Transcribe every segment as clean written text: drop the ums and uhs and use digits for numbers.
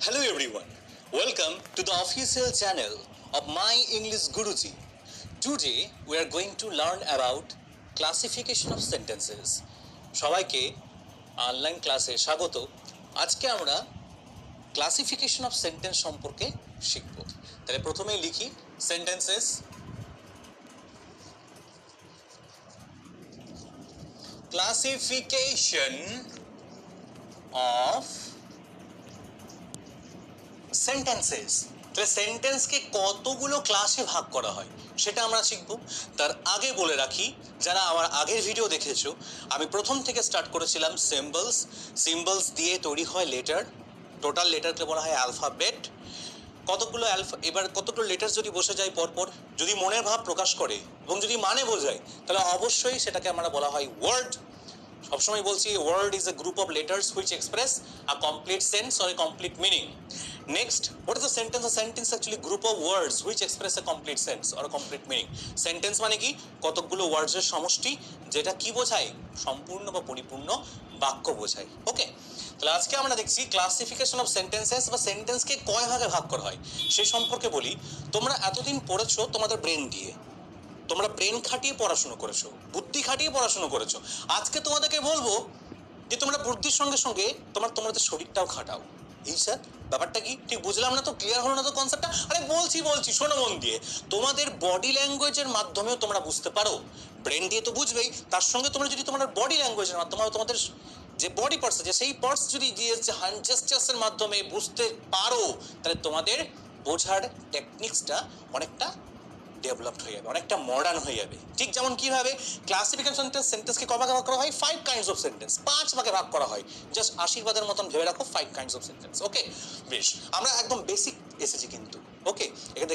Hello everyone, welcome to the official channel of My English Guruji. Today we are going to learn about classification of sentences. সবাইকে online ক্লাসে স্বাগত। আজকে আমরা classification of sentence সম্পর্কে শিখব। তাহলে প্রথমেই লিখি সেন্টেন্সেস। Classification of sentences. তাহলে সেন্টেন্সকে কতগুলো ক্লাসে ভাগ করা হয় সেটা আমরা শিখব। তার আগে বলে রাখি, যারা আমার আগের ভিডিও দেখেছো, আমি প্রথম থেকে স্টার্ট করেছিলাম সিম্বলস দিয়ে তৈরি হয় লেটার। টোটাল লেটারকে বলা হয় অ্যালফাবেট। কতগুলো লেটার যদি বসে যায় পরপর, যদি মনের ভাব প্রকাশ করে এবং যদি মানে বোঝায়, তাহলে অবশ্যই সেটাকে আমরা বলা হয় ওয়ার্ড। সবসময় বলছি, word is a group of letters which express a complete sense or a complete meaning. Next, what is a sentence? A sentence actually group of words which express a complete sense or a complete meaning. Sentence মানে কি? কতগুলো ওয়ার্ডস এর সমষ্টি, যেটা কি বোঝায়? সম্পূর্ণ বা পরিপূর্ণ বাক্য বোঝায়। ওকে, তাহলে আজকে আমরা দেখছি ক্লাসিফিকেশন অফ সেন্টেন্সেস বা সেন্টেন্সকে কয় ভাগে ভাগ করা হয় সেই সম্পর্কে বলি। তোমরা এতদিন পড়েছো তোমাদের ব্রেন দিয়ে, তোমরা ব্রেন খাটিয়ে পড়াশুনো করেছো, বুদ্ধি খাটিয়ে পড়াশুনো করেছো। আজকে তোমাদেরকে বলবো যে তোমরা বুদ্ধির সঙ্গে সঙ্গে তোমাদের শরীরটাও খাটাও। এই স্যার, ব্যাপারটা কি ঠিক বুঝলাম না তো, ক্লিয়ার হলো না তো কনসেপ্টটা? আরে বলছি শোনো মন দিয়ে। তোমাদের বডি ল্যাঙ্গুয়েজের মাধ্যমেও তোমরা বুঝতে পারো। ব্রেন দিয়ে তো বুঝবেই, তার সঙ্গে তোমরা যদি তোমাদের বডি ল্যাঙ্গুয়েজের মাধ্যমে, তোমাদের যে বডি পার্টস আছে সেই পার্টস যদি জেস্টার্সের মাধ্যমে বুঝতে পারো, তাহলে তোমাদের বোঝার টেকনিক্সটা অনেকটা ডেভেলপড হয়ে যাবে, অনেকটা মডার্ন হয়ে যাবে। ঠিক যেমন কিভাবে ক্লাসিফিকেশন সেন্টেন্সকে ক ভাগে ভাগ করা হয়? 5 কাইন্ডস অফ সেন্টেন্স, 5 ভাগে ভাগ করা হয়। জাস্ট আশীর্বাদের মতন ভেবে রাখো, 5 কাইন্ডস অফ সেন্টেন্স। ওকে, বেশ, আমরা একদম বেসিক এসেছি কিন্তু। ওকে, এখানে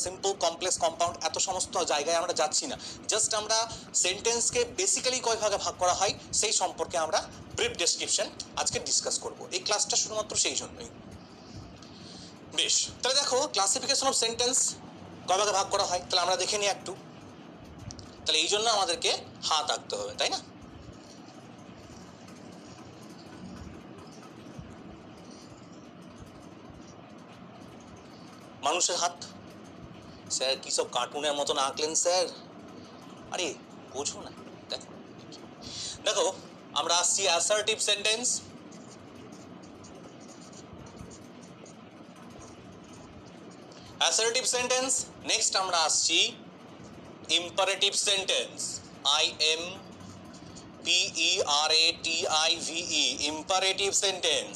সিম্পল, কমপ্লেক্স, কম্পাউন্ড এত সমস্ত জায়গায় আমরা যাচ্ছি না। জাস্ট আমরা সেন্টেন্সকে বেসিক্যালি কয় ভাগে ভাগ করা হয় সেই সম্পর্কে আমরা ব্রিফ ডেসক্রিপশন আজকে ডিসকাস করব। এই ক্লাসটা শুধুমাত্র সেই জন্যই। বেশ, তাহলে দেখো ক্লাসিফিকেশন অফ সেন্টেন্স কয় ভাগে ভাগ করা হয়, তাহলে আমরা দেখে নিই একটু। তাহলে এই জন্য আমাদেরকে হাত আঁকতে হবে, তাই না? মানুষের হাত। স্যার কি সব কার্টুনের মতন আঁকলেন স্যার? আরে বোঝো না, দেখো দেখো আমরা আসছি assertive sentence, assertive sentence. Next আমরা আসছি imperative sentence, IMPERATIVE, imperative sentence.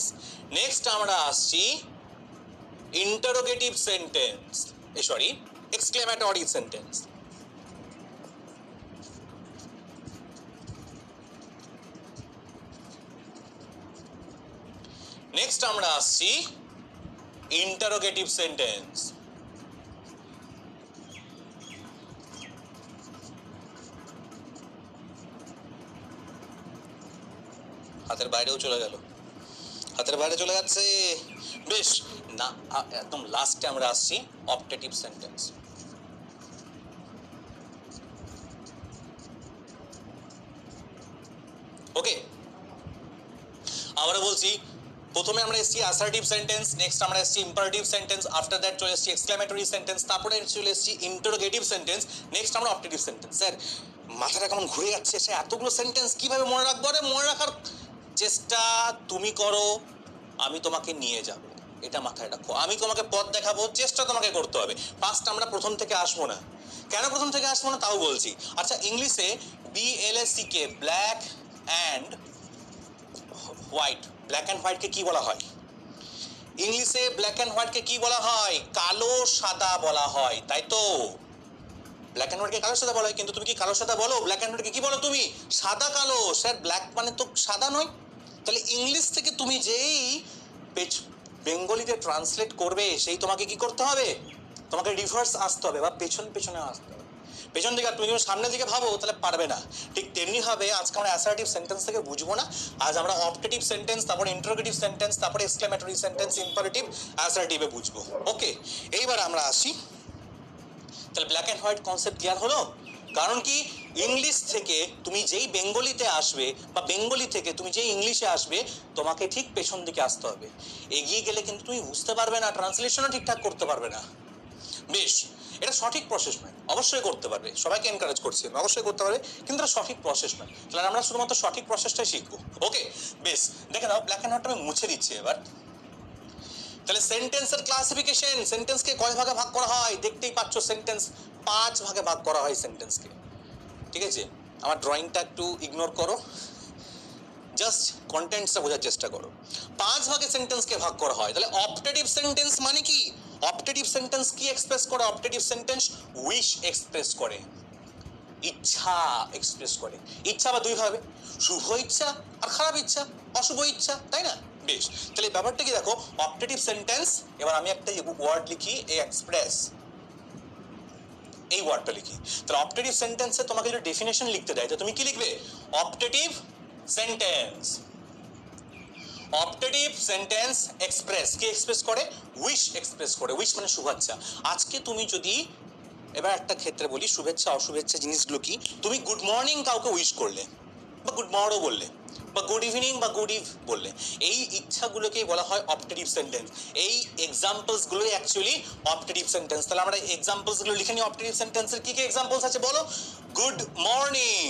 Next আমরা আসছি interrogative sentence, exclamatory sentence. Next আমরা আসছি ইন্টারোগেটিভ সেন্টেন্স। হাতের বাইরেও চলে গেল, হাতের বাইরে চলে যাচ্ছে। বেশ, না একদম লাস্টে আমরা আসছি অপটেটিভ সেন্টেন্স। ওকে, আবারও বলছি, প্রথমে আমরা এসেছি অ্যাসার্টিভ সেন্টেন্স, নেক্সট আমরা এসেছি ইম্পারেটিভ সেন্টেন্স, আফটার দ্যাট চলে এসেছি এক্সক্লেমেটরি সেন্টেন্স, তারপরে চলে এসেছি ইন্টারোগেটিভ সেন্টেন্স, নেক্সট আমরা অপটেটিভ সেন্টেন্স। স্যার মাথাটা কেমন ঘুরে যাচ্ছে, সে এতগুলো সেন্টেন্স কিভাবে মনে রাখবো? আরে মনে রাখার চেষ্টা তুমি করো, আমি তোমাকে নিয়ে যাব, এটা মাথায় রাখো। আমি তোমাকে পথ দেখাবো, চেষ্টা তোমাকে করতে হবে। ফার্স্ট আমরা প্রথম থেকে আসবো না। কেন প্রথম থেকে আসবো না তাও বলছি। আচ্ছা, ইংলিশে BLACK, black and white, black and হোয়াইটকে কি বলা হয়? ইংলিশে ব্ল্যাক অ্যান্ড হোয়াইটকে কি বলা হয়? কালো সাদা বলা হয়, তাই তো? ব্ল্যাক অ্যান্ড হোয়াইটকে কালো সাদা বলা হয়, কিন্তু তুমি কি কালো সাদা বলো? ব্ল্যাক অ্যান্ড হোয়াইটকে কি বলো তুমি? সাদা কালো। স্যার ব্ল্যাক মানে তো সাদা নয়। তাহলে ইংলিশ থেকে তুমি যেই বেঙ্গলিতে ট্রান্সলেট করবে, সেই তোমাকে কি করতে হবে? তোমাকে রিভার্স আসতে হবে বা পেছনে আসতে হবে। পেছন দিকে, তুমি যদি সামনের দিকে ভাবো তাহলে পারবে না। ঠিক তেমনি হবে আজকে আমরা অ্যাসার্টিভ সেন্টেন্স থেকে বুঝবো না। আজ আমরা অপটেটিভ সেন্টেন্স, তারপর ইন্টারোগেটিভ সেন্টেন্স, তারপর এক্সক্লেমেটরি সেন্টেন্স, ইম্পারেটিভ, অ্যাসার্টিভে বুঝবো। ওকে, এইবার আমরা আসি। তাহলে black and white concept clear হলো। কারণ কি, ইংলিশ থেকে তুমি যেই বেঙ্গলিতে আসবে বা বেঙ্গলি থেকে তুমি যেই ইংলিশে আসবে, তোমাকে ঠিক পেছন দিকে আসতে হবে। এগিয়ে গেলে কিন্তু তুমি বুঝতে পারবে না, ট্রান্সলেশনও ঠিকঠাক করতে পারবে না। বেশ, এটা সঠিক প্রসেস নয়, অবশ্যই করতে পারবে, সবাইকে এনকারেজ করছি আমি, অবশ্যই করতে পারবে, কিন্তু এটা সঠিক প্রসেস নয়। তাহলে আমরা শুধুমাত্র সঠিক প্রসেসটাই শিখবো। ওকে, বেশ, দেখে নাও, ব্ল্যাক অ্যান্ড হোয়াইটটা আমি মুছে দিচ্ছি এবার। তাহলে সেন্টেন্সের ক্লাসিফিকেশন, সেন্টেন্সকে কয় ভাগে ভাগ করা হয় দেখতেই পাচ্ছ, সেন্টেন্স 5 ভাগে ভাগ করা হয় সেন্টেন্সকে। ঠিক আছে, আমার ড্রয়িংটা একটু ইগনোর করো, জাস্ট কন্টেন্টসটা বোঝার চেষ্টা করো। 5 ভাগে সেন্টেন্সকে ভাগ করা হয়। তাহলে অপটেটিভ সেন্টেন্স মানে কি? অপটেটিভ সেন্টেন্স কি এক্সপ্রেস করে? অপটেটিভ সেন্টেন্স উইশ এক্সপ্রেস করে, ইচ্ছা এক্সপ্রেস করে। ইচ্ছা বা দুই ভাবে, শুভ ইচ্ছা আর খারাপ ইচ্ছা, অশুভ ইচ্ছা, তাই না? বেশ, তাহলে ব্যাপারটা কি দেখো, অপটেটিভ সেন্টেন্স, এবার আমি একটা ওয়ার্ড লিখি, এ এক্সপ্রেস, এই ওয়ার্ডটা লিখি। তাহলে অপটেটিভ সেন্টেন্সে তোমাকে যদি ডেফিনেশন লিখতে দেয়, তো তুমি কি লিখবে? Optative sentence, optative sentence express, কি এক্সপ্রেস করে? উইশ এক্সপ্রেস করে। উইশ মানে শুভেচ্ছা। আজকে তুমি যদি, এবার একটা ক্ষেত্রে বলি, শুভেচ্ছা অশুভেচ্ছা জিনিসগুলো কি, তুমি গুড মর্নিং কাউকে উইশ করলে, বা গুড মর্নিং বললে, বা গুড ইভিনিং বা গুড ইভ বললে, এই ইচ্ছাগুলোকেই বলা হয় অপটেটিভ সেন্টেন্স। এই এক্সাম্পলস গুলোই অ্যাকচুয়ালি অপটেটিভ সেন্টেন্স। তাহলে আমরা এক্সাম্পলস গুলো লিখে নিই। অপটেটিভ সেন্টেন্সের কি কি এক্সাম্পলস আছে বলো? Good morning,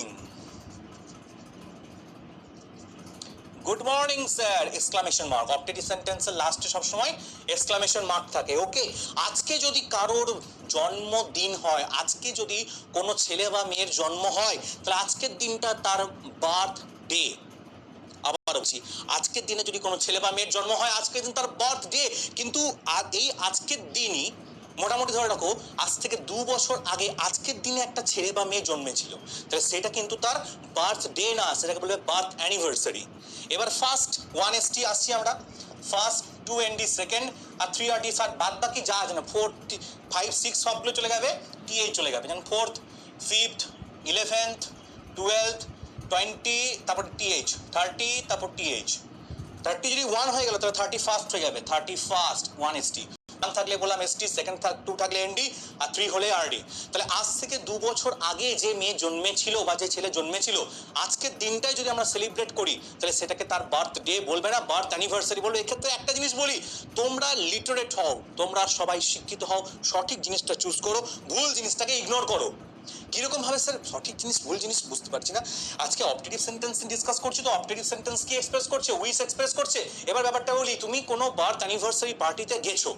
good morning sir, exclamation mark. Optative সেন্টেন্সের লাস্টে সবসময় এক্সক্লামেশন মার্ক থাকে। ওকে, আজকে যদি কারোর জন্মদিন হয়, আজকে যদি কোনো ছেলে বা মেয়ের জন্ম হয়, তাহলে আজকের দিনটা তার বার্থডে। আবার বলছি, আজকের দিনে যদি কোনো ছেলে বা মেয়ের জন্ম হয়, আজকের দিন তার বার্থডে। কিন্তু এই আজকের দিনই, মোটামুটি ধরে রাখো, আজ থেকে 2 বছর আগে আজকের দিনে একটা ছেলে বা মেয়ে জন্মেছিল, তাহলে সেটা কিন্তু তার বার্থডে না, সেটাকে বলবে বার্থ অ্যানিভার্সারি। এবার ফার্স্ট 1st আসছি আমরা, ফার্স্ট 2nd, সেকেন্ড আর 3rd, থার্ড, বাদ বাকি যা আছে না, 4, 5, 6 সবগুলো চলে যাবে, টিএইচ চলে যাবে। যেমন 4th, 5th, 11th, 12th, 20, তারপর টিএইচ, 30, তারপর টিএইচ। 30 যদি 1 হয়ে গেল, তাহলে 31st হয়ে যাবে, 31st 1st। 1 থাকলে বললাম এসটি, সেকেন্ড 2 থাকলে এনডি, আর 3 হলে আরডি। তাহলে আজ থেকে 2 বছর আগে যে মেয়ে জন্মেছিল বা যে ছেলে জন্মেছিল, আজকের দিনটাই যদি আমরা সেলিব্রেট করি, তাহলে সেটাকে তার বার্থডে বলবে না, বার্থ অ্যানিভার্সারি বলবে। এক্ষেত্রে একটা জিনিস বলি, তোমরা লিটারেট হও, তোমরা সবাই শিক্ষিত হও, সঠিক জিনিসটা চুজ করো, ভুল জিনিসটাকে ইগনোর করো। কিরকম ভাবে স্যার সঠিক জিনিস ভুল জিনিস বুঝতে পারছি না। আজকে অপটেটিভ সেন্টেন্স ডিসকাস করছি, তো অপটেটিভ সেন্টেন্স কি এক্সপ্রেস করছে? উইশ এক্সপ্রেস করছে। এবার ব্যাপারটা বলি, তুমি কোনো বার্থ অ্যানিভার্সারি পার্টিতে গেছো,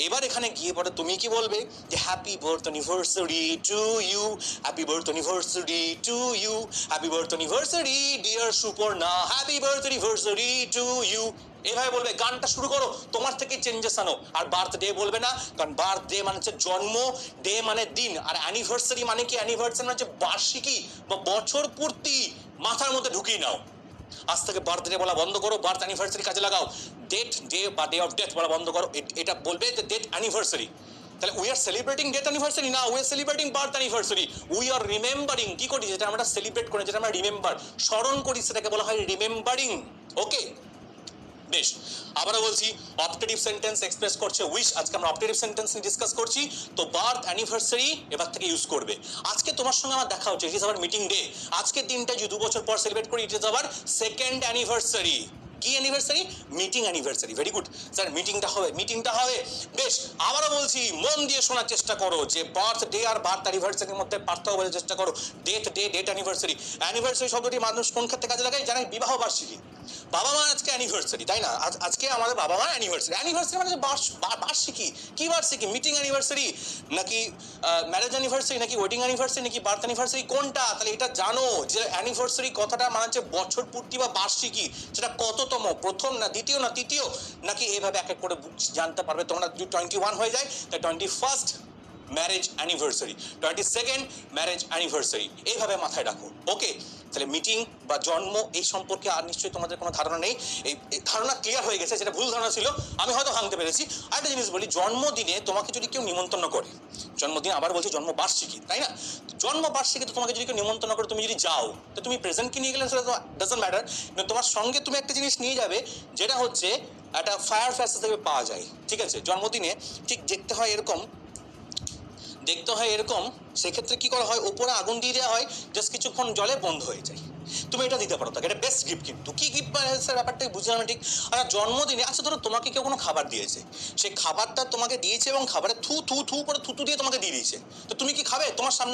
এবার এখানে গিয়ে পরে তুমি কি বলবে? যে happy birth anniversary to you, happy birth anniversary to you, happy birth anniversary dear Suparna, happy birth anniversary to you. এভাবে বলবে, গানটা শুরু করো, তোমার থেকে চেঞ্জেস আনো। আর বার্থডে বলবে না, কারণ বার্থডে মানে হচ্ছে জন্ম, ডে মানে দিন, আর অ্যানিভার্সারি মানে কি? অ্যানিভার্সারি মানে হচ্ছে বার্ষিকী বা বছর পূর্তি। মাথার মধ্যে ঢুকিয়ে নাও। আজ থেকে বার্থডে বলা বন্ধ করো, বার্থ অ্যানিভার্সারি কাজে লাগাও। ডেট, ডে বা ডে অফ ডেথ বলা বন্ধ করো, এটা বলবে যে ডেট অ্যানিভার্সারি। তাহলে we are celebrating date anniversary না, we are celebrating birth anniversary. We are remembering, কি করি? যেটা আমরা সেলিব্রেট করি, যেটা আমরা রিমেম্বার, স্মরণ করি, সেটাকে বলা হয় রিমেম্বারিং। ওকে, বেশ, আবারও বলছি, অপটেটিভ সেন্টেন্স এক্সপ্রেস করছে উইশ। আজকে আমরা অপটেটিভ সেন্টেন্স নিয়ে ডিসকাস করছি, তো বার্থ অ্যানিভার্সারি এবার থেকে ইউজ করবে। আজকে তোমার সঙ্গে আমার দেখা হচ্ছে, it is our meeting day. আজকের দিনটা যদি 2 বছর পর সেলিব্রেট করি, it is our second anniversary. কি anniversary? Meeting anniversary. Very good sir, মিটিংটা হবে, মিটিংটা হবে। বেশ, আবারও বলছি, মন দিয়ে শোনার চেষ্টা করো, যে বার্থ ডে আর বার্থ অ্যানিভার্সারির মধ্যে পার্থক্য বোঝার চেষ্টা করো। Date day, date anniversary. Anniversary শব্দটি মানুষ কোন ক্ষেত্রে কাজে লাগায়? জানাই, বিবাহ বার্ষিকী। বাবা মা আজকে অ্যানিভার্সারি, তাই না? আজকে আমাদের বাবা মা অ্যানিভার্সারি। অ্যানিভার্সারি মানে বার্ষিকী। কি বার্ষিকী? মিটিং অ্যানিভার্সারি নাকি ম্যারেজ অ্যানিভার্সারি নাকি ওয়েডিং অ্যানিভার্সারি নাকি বার্থ অ্যানিভার্সারি, কোনটা? তাহলে এটা জানো যে অ্যানিভার্সারি কথাটা মানে হচ্ছে বছর পূর্তি বা বার্ষিকী। সেটা কততম, প্রথম না দ্বিতীয় না তৃতীয়, নাকি এইভাবে এক এক করে জানতে পারবে তোমরা। যদি 21 হয়ে যায়, তাই 21st marriage anniversary, 22nd marriage anniversary, এইভাবে মাথায় রাখো। ওকে, তাহলে মিটিং বা জন্ম এই সম্পর্কে আর নিশ্চয়ই তোমাদের কোনো ধারণা নেই। এই ধারণা ক্লিয়ার হয়ে গেছে, যেটা ভুল ধারণা ছিল আমি হয়তো ভাঙতে পেরেছি। আরেকটা জিনিস বলি, জন্মদিনে তোমাকে যদি কেউ নিমন্ত্রণ করে, জন্মদিন আবার বলছি জন্মবার্ষিকী, তাই না? জন্মবার্ষিকীতে তোমাকে যদি কেউ নিমন্ত্রণ করে, তুমি যদি যাও, তো তুমি প্রেজেন্ট কি নিয়ে গেলে সেটা তো ডাজন্ট ম্যাটার, কিন্তু তোমার সঙ্গে তুমি একটা জিনিস নিয়ে যাবে, যেটা হচ্ছে একটা ফায়ার ফ্যাস থেকে পাওয়া যায়। ঠিক আছে, জন্মদিনে ঠিক দেখতে হয় এরকম, দেখতে হয় এরকম, সেক্ষেত্রে কি করা হয়, উপরে আগুন দিয়ে দেওয়া হয়, জাস্ট কিছুক্ষণ জলে বন্ধ হয়ে যায়। তুমি এটা দিতে পারো তাকে, এটা বেস্ট গিফট। কিন্তু কি গিফট স্যার, ব্যাপারটাই বুঝলাম না ঠিক। আর জন্মদিনে, আচ্ছা ধরো তোমাকে কেউ কোনো খাবার দিয়েছে, সেই খাবারটা তোমাকে দিয়েছে এবং খাবারে থু থু থু করে থুতু দিয়ে তোমাকে দিয়ে দিয়েছে, তো তুমি কি খাবে? তোমার সামনে